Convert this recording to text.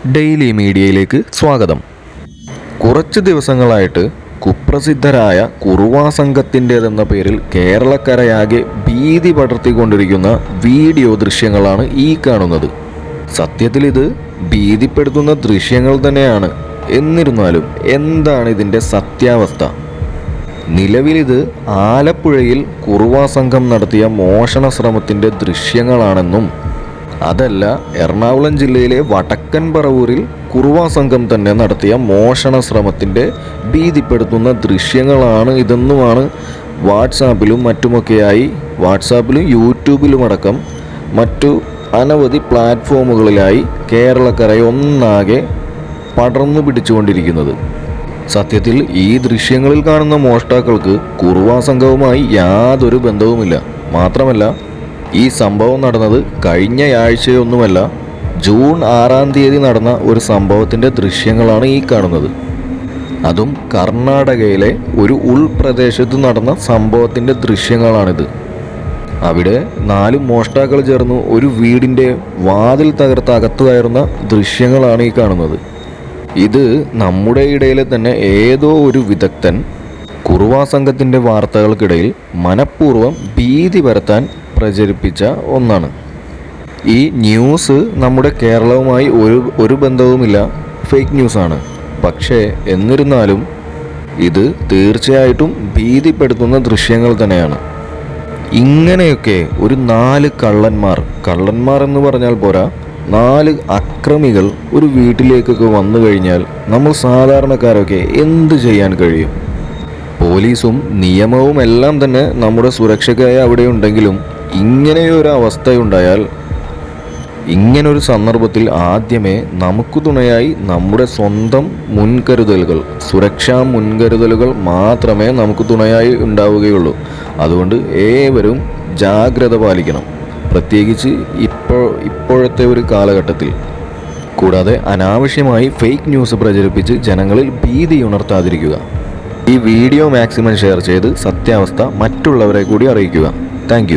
Daily മീഡിയയിലേക്ക് സ്വാഗതം. കുറച്ച് ദിവസങ്ങളായിട്ട് കുപ്രസിദ്ധരായ കുറുവാ സംഘത്തിൻ്റെതെന്ന പേരിൽ കേരളക്കരയാകെ ഭീതി പടർത്തിക്കൊണ്ടിരിക്കുന്ന വീഡിയോ ദൃശ്യങ്ങളാണ് ഈ കാണുന്നത്. സത്യത്തിൽ ഇത് ഭീതിപ്പെടുത്തുന്ന ദൃശ്യങ്ങൾ തന്നെയാണ്. എന്നിരുന്നാലും എന്താണ് ഇതിൻ്റെ സത്യാവസ്ഥ? നിലവിലിത് ആലപ്പുഴയിൽ കുറുവാ സംഘം നടത്തിയ മോഷണ ശ്രമത്തിൻ്റെ ദൃശ്യങ്ങളാണെന്നും അതല്ല എറണാകുളം ജില്ലയിലെ വടക്കൻ പറവൂരിൽ കുറുവാ സംഘം തന്നെ നടത്തിയ മോഷണ ശ്രമത്തിൻ്റെ ഭീതിപ്പെടുത്തുന്ന ദൃശ്യങ്ങളാണ് ഇതെന്നുമാണ് വാട്സാപ്പിലും മറ്റുമൊക്കെയായി വാട്സാപ്പിലും യൂട്യൂബിലുമടക്കം മറ്റു അനവധി പ്ലാറ്റ്ഫോമുകളിലായി കേരളക്കര ഒന്നാകെ പടർന്നു പിടിച്ചുകൊണ്ടിരിക്കുന്നത്. സത്യത്തിൽ ഈ ദൃശ്യങ്ങളിൽ കാണുന്ന മോഷ്ടാക്കൾക്ക് കുറുവാ സംഘവുമായി യാതൊരു ബന്ധവുമില്ല. മാത്രമല്ല ഈ സംഭവം നടന്നത് കഴിഞ്ഞ ആഴ്ചയൊന്നുമല്ല, ജൂൺ 6-ാം തീയതി നടന്ന ഒരു സംഭവത്തിൻ്റെ ദൃശ്യങ്ങളാണ് ഈ കാണുന്നത്. അതും കർണാടകയിലെ ഒരു ഉൾപ്രദേശത്ത് നടന്ന സംഭവത്തിൻ്റെ ദൃശ്യങ്ങളാണിത്. അവിടെ 4 മോഷ്ടാക്കൾ ചേർന്ന് ഒരു വീടിൻ്റെ വാതിൽ തകർത്ത് അകത്തു കയറുന്ന ദൃശ്യങ്ങളാണ് ഈ കാണുന്നത്. ഇത് നമ്മുടെ ഇടയിലെ തന്നെ ഏതോ ഒരു വിദഗ്ധൻ കുറുവാ സംഘത്തിൻ്റെ വാർത്തകൾക്കിടയിൽ മനഃപൂർവ്വം ഭീതി പരത്താൻ പ്രചരിപ്പിച്ച ഒന്നാണ്. ഈ ന്യൂസ് നമ്മുടെ കേരളവുമായി ഒരു ബന്ധവുമില്ല, ഫേക്ക് ന്യൂസാണ്. പക്ഷേ എന്നിരുന്നാലും ഇത് തീർച്ചയായിട്ടും ഭീതിപ്പെടുത്തുന്ന ദൃശ്യങ്ങൾ തന്നെയാണ്. ഇങ്ങനെയൊക്കെ ഒരു 4 കള്ളന്മാർ എന്ന് പറഞ്ഞാൽ പോരാ, 4 അക്രമികൾ ഒരു വീട്ടിലേക്കൊക്കെ വന്നു കഴിഞ്ഞാൽ നമ്മൾ സാധാരണക്കാരൊക്കെ എന്ത് ചെയ്യാൻ കഴിയും? പോലീസും നിയമവും എല്ലാം തന്നെ നമ്മുടെ സുരക്ഷയ്ക്കായി അവിടെ ഉണ്ടെങ്കിലും ഇങ്ങനെയൊരു അവസ്ഥയുണ്ടായാൽ, ഇങ്ങനൊരു സന്ദർഭത്തിൽ ആദ്യമേ നമുക്ക് തുണയായി നമ്മുടെ സ്വന്തം മുൻകരുതലുകൾ, സുരക്ഷാ മുൻകരുതലുകൾ മാത്രമേ നമുക്ക് തുണയായി ഉണ്ടാവുകയുള്ളൂ. അതുകൊണ്ട് ഏവരും ജാഗ്രത പാലിക്കണം, പ്രത്യേകിച്ച് ഇപ്പോഴത്തെ ഒരു കാലഘട്ടത്തിൽ. കൂടാതെ അനാവശ്യമായി ഫേക്ക് ന്യൂസ് പ്രചരിപ്പിച്ച് ജനങ്ങളിൽ ഭീതി ഉണർത്താതിരിക്കുക. ഈ വീഡിയോ മാക്സിമം ഷെയർ ചെയ്ത് സത്യാവസ്ഥ മറ്റുള്ളവരെ കൂടി അറിയിക്കുക. താങ്ക്